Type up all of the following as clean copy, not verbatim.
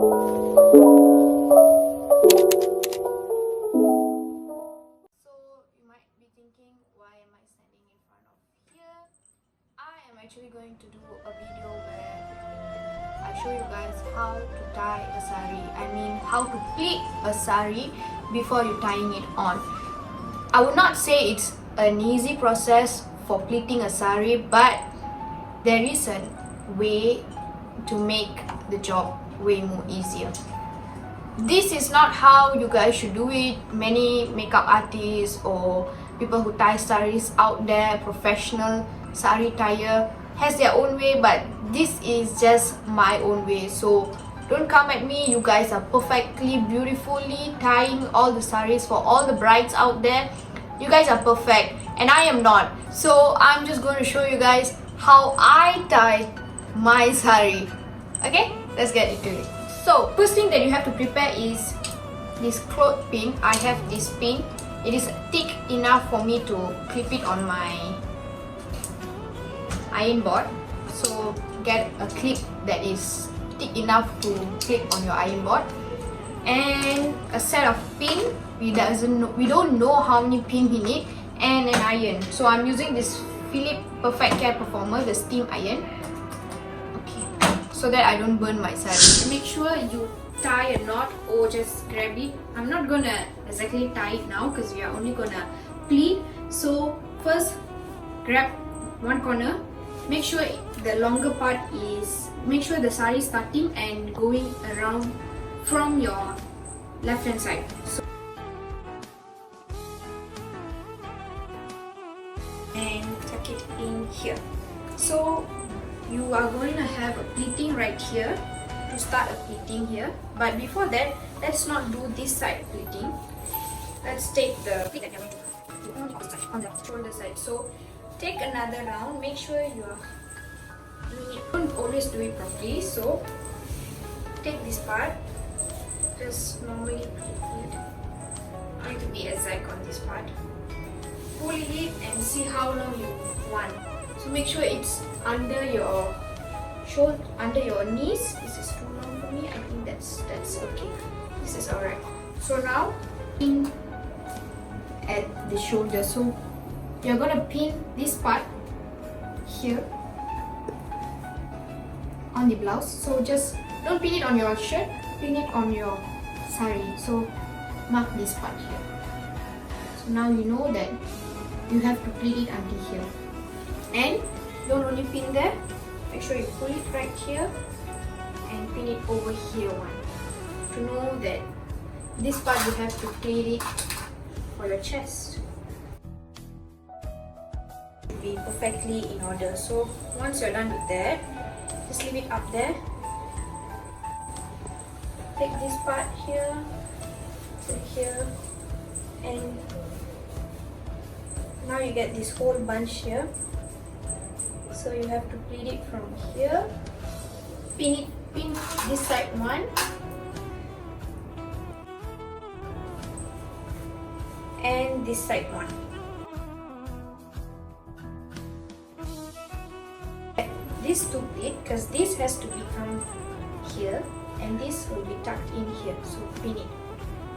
you might be thinking, why am I standing in front of here? I am actually going to do a video where I show you guys how to tie a saree. I mean how to pleat a saree before you tying it on. I would not say it's an easy process for pleating a saree, but there is a way to make the job way more easier. This is not how you guys should do it. Many makeup artists or people who tie sarees out there, professional saree tyer, has their own way, but this is just my own way. So don't come at me. You guys are perfectly beautifully tying all the sarees for all the brides out there. You guys are perfect and I am not. So I'm just going to show you guys how I tie my saree. Okay, let's get into it. So first thing that you have to prepare is this cloth pin. I have this pin. It is thick enough for me to clip it on my iron board. So get a clip that is thick enough to clip on your iron board, and a set of pin. We don't know how many pin we need, and an iron. So I'm using this Philips Perfect Care Performer, the steam iron. Okay, so that I don't burn my saree. Make sure you tie a knot or just grab it. I'm not gonna exactly tie it now because we are only gonna pleat. So first grab one corner. Make sure the longer part is, make sure the saree is starting and going around from your left hand side. So, and tuck it in here. So you are going to have a pleating right here, to start a pleating here. But before that, let's not do this side pleating. Let's take the pleat that you're going to do on the shoulder side. So take another round. Make sure you're doing it. Don't always do it properly. So take this part, just normally pleat. Try to be exact on this part. Pull it and see how long you want. So make sure it's under your shoulder, under your knees. This is too long for me. I think that's okay. This is alright. So now pin at the shoulder. So you're gonna pin this part here on the blouse. So just don't pin it on your shirt, pin it on your saree. So mark this part here. So now you know that you have to pleat it until here. And don't only pin there, make sure you pull it right here and pin it over here one. To know that this part you have to pleat it for your chest. Be perfectly in order. So once you're done with that, just leave it up there. Take this part here to here, and now you get this whole bunch here. So you have to pleat it from here. Pin this side one, and this side one. This to pleat, because this has to become here and this will be tucked in here. So pin it,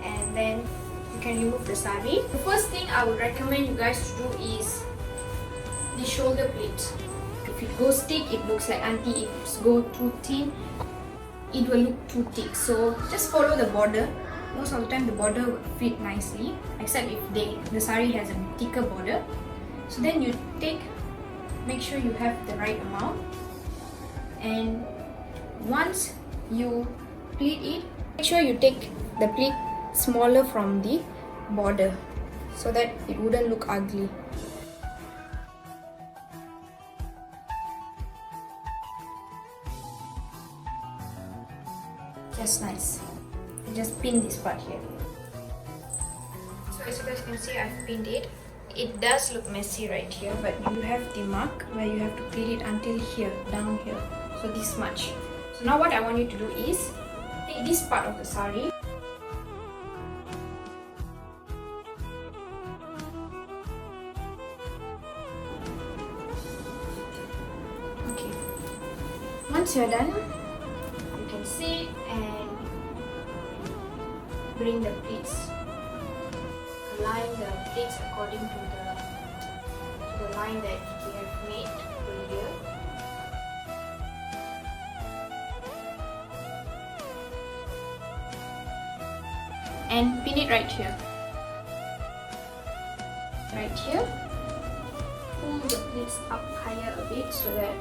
and then you can remove the saree. The first thing I would recommend you guys to do is the shoulder pleat. If it goes thick, it looks like auntie. If it goes too thin, it will look too thick. So just follow the border. Most of the time the border will fit nicely, except if the saree has a thicker border. So then you make sure you have the right amount, and once you pleat it, make sure you take the pleat smaller from the border so that it wouldn't look ugly. Just nice. And just pin this part here. So as you guys can see, I've pinned it. It does look messy right here, but you have the mark where you have to pleat it until here, down here. So this much. So now what I want you to do is take this part of the saree. Okay. Once you're done, you can sit and bring the pleats, align the pleats according to the line that we have made earlier. And pin it right here. Right here. Pull the pleats up higher a bit so that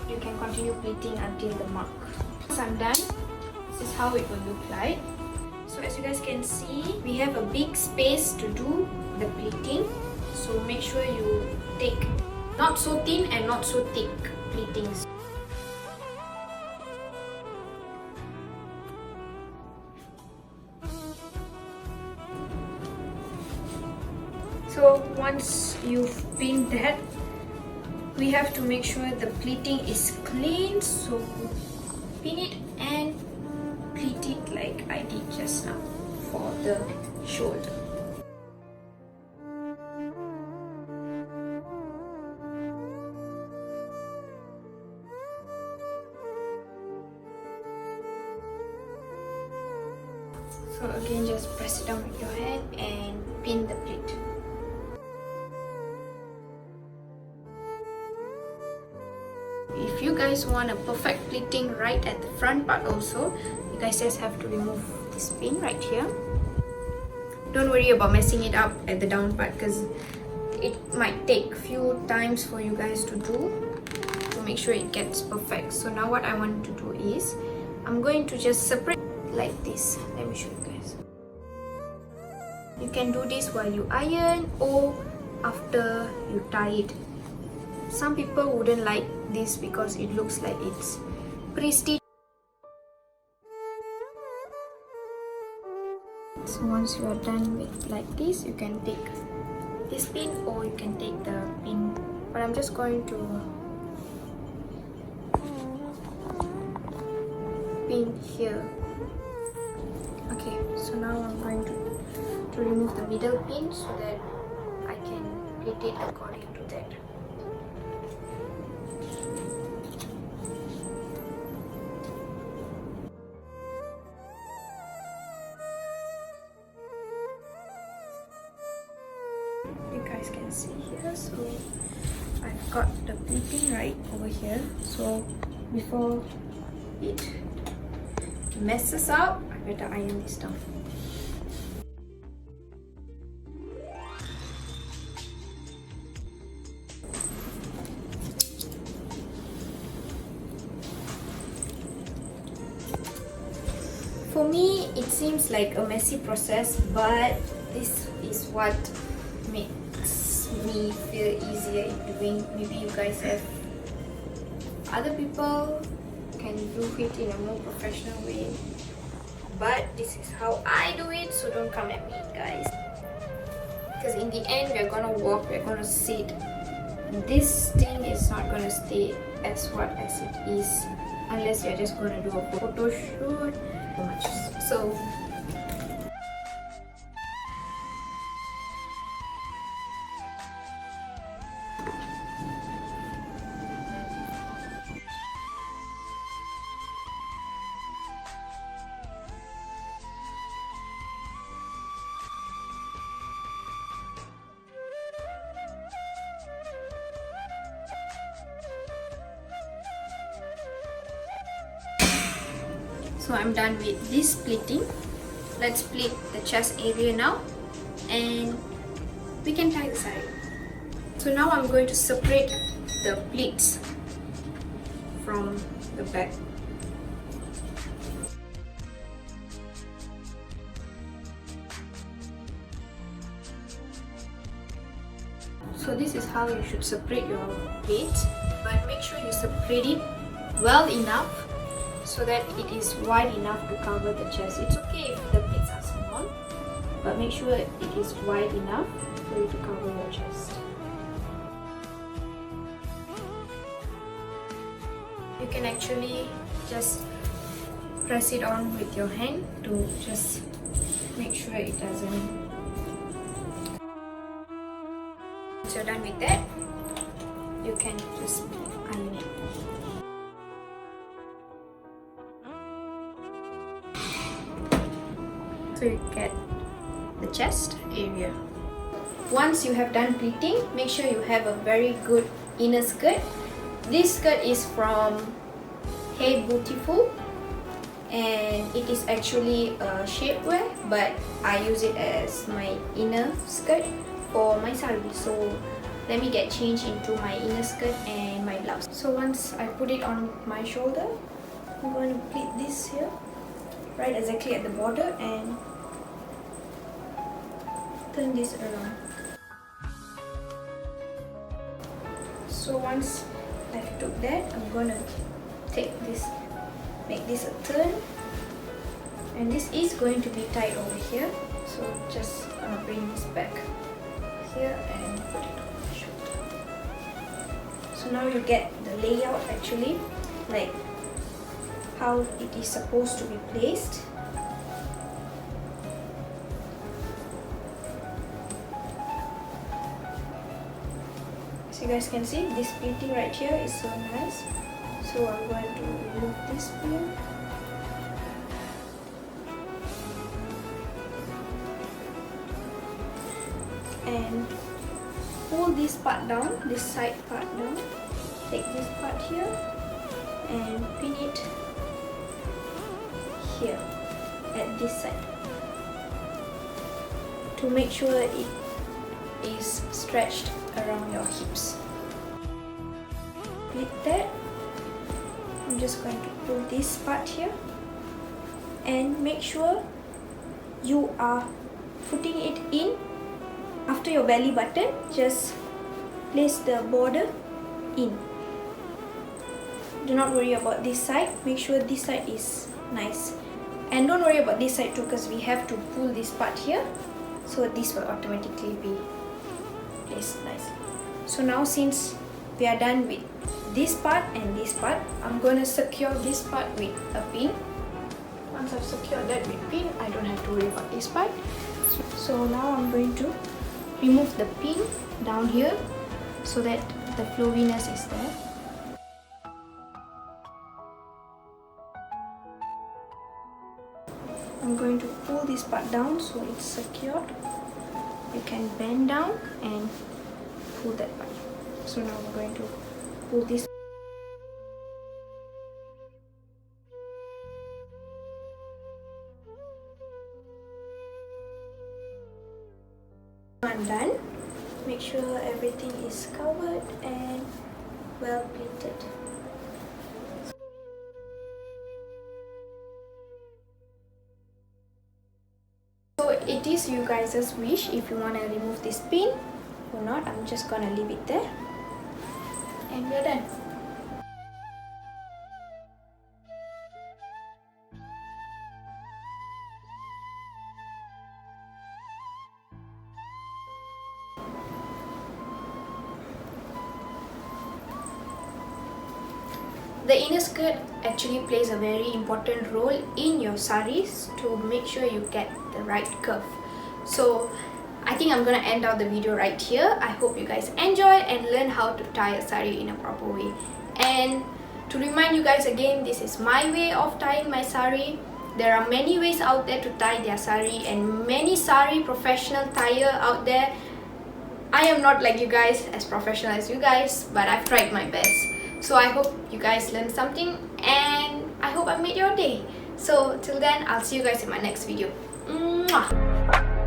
you can continue pleating until the mark. Once I'm done, this is how it will look like. So as you guys can see, we have a big space to do the pleating. So make sure you take not so thin and not so thick pleatings. So once you've pinned that, we have to make sure the pleating is clean. So pin it and pleat it like I did just now for the shoulder. So again, just press it down with your hand and pin the pleat. If you guys want a perfect pleating right at the front part also, you guys just have to remove this pin right here. Don't worry about messing it up at the down part because it might take few times for you guys to do to make sure it gets perfect. So now what I want to do is I'm going to just separate like this. Let me show you guys. You can do this while you iron or after you tie it. Some people wouldn't like this because it looks like it's pre-stitched. So once you are done with like this, you can take this pin or you can take the pin. But I'm just going to pin here. Okay, so now I'm going to remove the middle pin so that I can pleat it according to that. You guys can see here, so I've got the pleating right over here. So before it messes up, I better iron this down. For me, it seems like a messy process, but this is what makes me feel easier in doing. Maybe you guys have other people can do it in a more professional way, but this is how I do it, so don't come at me, guys, because in the end we're gonna walk, we're gonna sit. This thing is not gonna stay as what as it is unless you're just gonna do a photo shoot. So I'm done with this pleating. Let's pleat the chest area now and we can tie the saree. So now I'm going to separate the pleats from the back. So this is how you should separate your pleats, but make sure you separate it well enough so that it is wide enough to cover the chest. It's okay if the pleats are small, but make sure it is wide enough for you to cover your chest. You can actually just press it on with your hand to just make sure it doesn't. Once you're done with that, you can just iron it. so you get the chest area. Once you have done pleating, make sure you have a very good inner skirt. This skirt is from Hey Beautiful, and it is actually a shapewear, but I use it as my inner skirt for my saree. So let me get changed into my inner skirt and my blouse. So once I put it on my shoulder, I'm going to pleat this here, right exactly at the border, and turn this around. So once I've took that, I'm gonna take this, make this a turn, and this is going to be tied over here. So just gonna bring this back here and put it on my shoulder. So now you get the layout actually, like how it is supposed to be placed. As you guys can see, this pleating right here is so nice. So I'm going to remove this pin. And pull this part down, this side part down. Take this part here and pin it here at this side to make sure it is stretched around your hips. Like that. I'm just going to pull this part here and make sure you are putting it in after your belly button. Just place the border in. Do not worry about this side. Make sure this side is nice, and don't worry about this side too, because we have to pull this part here, so this will automatically be placed nicely. So now since we are done with this part and this part, I'm going to secure this part with a pin. Once I've secured that with pin, I don't have to worry about this part. So now I'm going to remove the pin down here so that the flowiness is there. I'm going to pull this part down so it's secured. You can bend down and pull that part. So now I'm going to pull this. I'm done. Make sure everything is covered and well pleated. So it is you guys' wish if you want to remove this pin or not. I'm just gonna leave it there and we're done. The inner skirt actually plays a very important role in your sarees to make sure you get the right curve. So I think I'm gonna end out the video right here. I hope you guys enjoy and learn how to tie a saree in a proper way. And to remind you guys again, this is my way of tying my saree. There are many ways out there to tie their saree and many saree professional tyer out there. I am not like you guys, as professional as you guys, but I've tried my best. So I hope you guys learned something and I hope I made your day. So till then, I'll see you guys in my next video. Mwah!